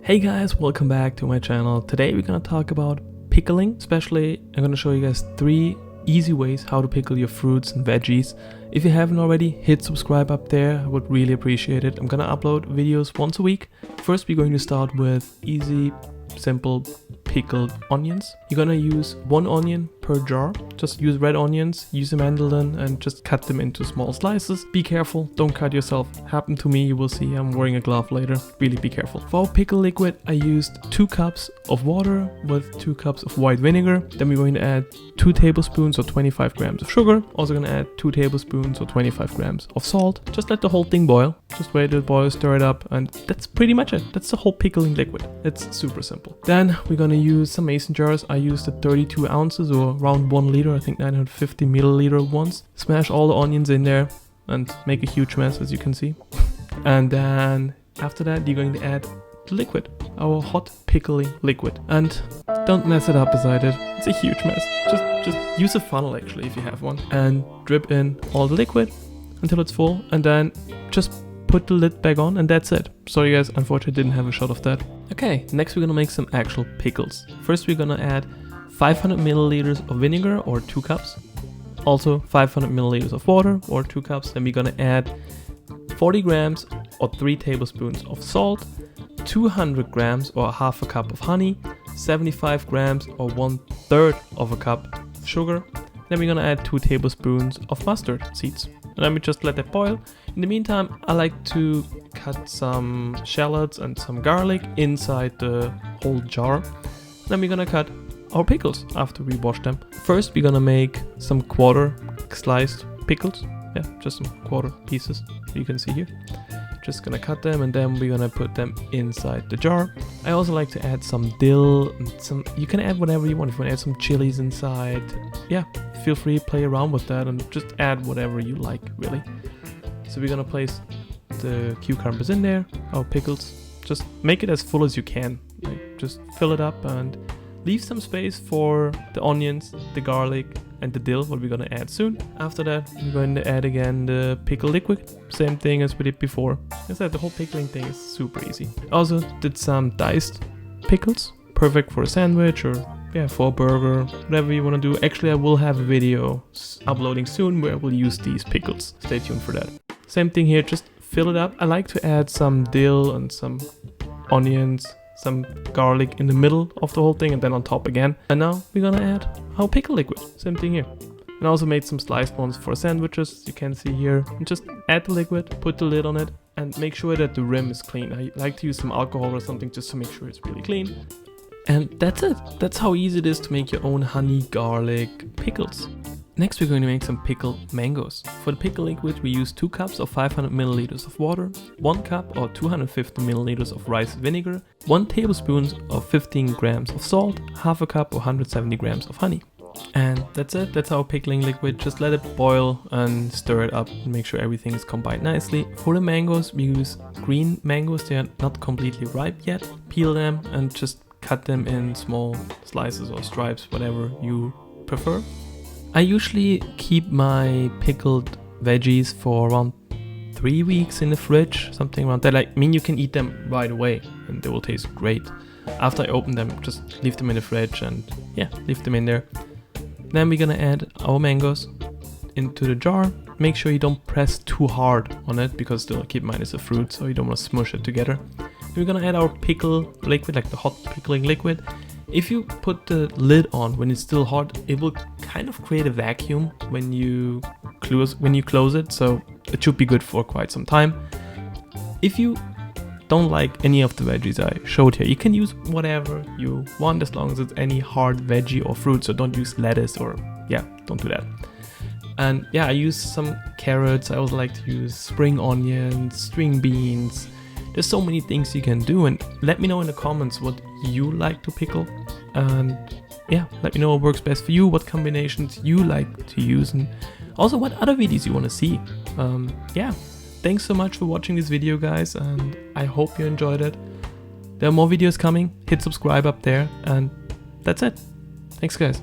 Hey guys, welcome back to my channel. Today we're gonna talk about pickling. Especially, I'm gonna show you guys 3 easy ways how to pickle your fruits and veggies. If you haven't already, hit subscribe up there. I would really appreciate it. I'm gonna upload videos once a week. First, we're going to start with easy, simple pickled onions. You're gonna use 1 onion per jar. Just use red onions, use a mandolin and just cut them into small slices. Be careful, don't cut yourself. Happened to me, you will see. I'm wearing a glove later. Really be careful. For our pickle liquid, I used 2 cups of water with 2 cups of white vinegar. Then we're going to add 2 tablespoons or 25 grams of sugar. Also gonna add 2 tablespoons or 25 grams of salt. Just let the whole thing boil. Just wait till it boils, stir it up, and that's pretty much it. That's the whole pickling liquid. It's super simple. Then we're gonna use some mason jars. I used the 32 ounces or around 1 liter, I think 950 milliliter ones. Smash all the onions in there and make a huge mess, as you can see. And then after that, you're going to add the liquid, our hot pickling liquid. And don't mess it up as I did. It's a huge mess. Just use a funnel actually if you have one, and drip in all the liquid until it's full, and then just put the lid back on, and that's it. Sorry guys, unfortunately didn't have a shot of that. Okay, next we're gonna make some actual pickles. First we're gonna add 500 milliliters of vinegar or 2 cups. Also 500 milliliters of water or 2 cups. Then we're gonna add 40 grams or 3 tablespoons of salt, 200 grams or half a cup of honey, 75 grams or 1/3 of a cup of sugar. Then we're gonna add 2 tablespoons of mustard seeds. And then we just let that boil. In the meantime, I like to cut some shallots and some garlic inside the whole jar. Then we're gonna cut our pickles after we wash them. First, we're gonna make some quarter sliced pickles. Yeah, just some quarter pieces, you can see here. Just gonna cut them, and then we're gonna put them inside the jar. I also like to add some dill and you can add whatever you want. If you want to add some chilies inside, yeah, feel free, play around with that and just add whatever you like, really. So we're gonna place the cucumbers in there, our pickles. Just make it as full as you can. Like, just fill it up and leave some space for the onions, the garlic, and the dill, what we're gonna add soon. After that, we're going to add again the pickle liquid. Same thing as we did before. As I said, the whole pickling thing is super easy. Also did some diced pickles, perfect for a sandwich or yeah, for a burger, whatever you want to do. Actually, I will have a video uploading soon where I will use these pickles. Stay tuned for that. Same thing here, just fill it up. I like to add some dill and some onions, some garlic in the middle of the whole thing, and then on top again. And now we're gonna add our pickle liquid. Same thing here. And I also made some sliced ones for sandwiches, you can see here. And just add the liquid, put the lid on it, and make sure that the rim is clean. I like to use some alcohol or something just to make sure it's really clean. And that's it. That's how easy it is to make your own honey garlic pickles. Next, we're going to make some pickled mangoes. For the pickle liquid, we use 2 cups of 500 milliliters of water, 1 cup or 250 milliliters of rice vinegar, 1 tablespoon of 15 grams of salt, half a cup or 170 grams of honey. And that's it. That's our pickling liquid. Just let it boil and stir it up and make sure everything is combined nicely. For the mangoes, we use green mangoes. They are not completely ripe yet. Peel them and just cut them in small slices or stripes, whatever you prefer. I usually keep my pickled veggies for around 3 weeks in the fridge, something around that. I mean, you can eat them right away and they will taste great. After I open them, just leave them in the fridge and yeah, leave them in there. Then we're gonna add our mangoes into the jar. Make sure you don't press too hard on it because still keep in mind it's a fruit, so you don't want to smush it together. We're gonna add our pickle liquid, like the hot pickling liquid. If you put the lid on when it's still hot, it will kind of create a vacuum when you close it, so it should be good for quite some time. If you don't like any of the veggies I showed here, you can use whatever you want as long as it's any hard veggie or fruit, so don't use lettuce or yeah, don't do that. And yeah, I use some carrots. I also like to use spring onions, string beans. There's so many things you can do, and let me know in the comments what you like to pickle, and yeah, let me know what works best for you, what combinations you like to use, and also what other videos you want to see. Yeah, thanks so much for watching this video guys, and I hope you enjoyed it. There are more videos coming, hit subscribe up there, and that's it. Thanks guys.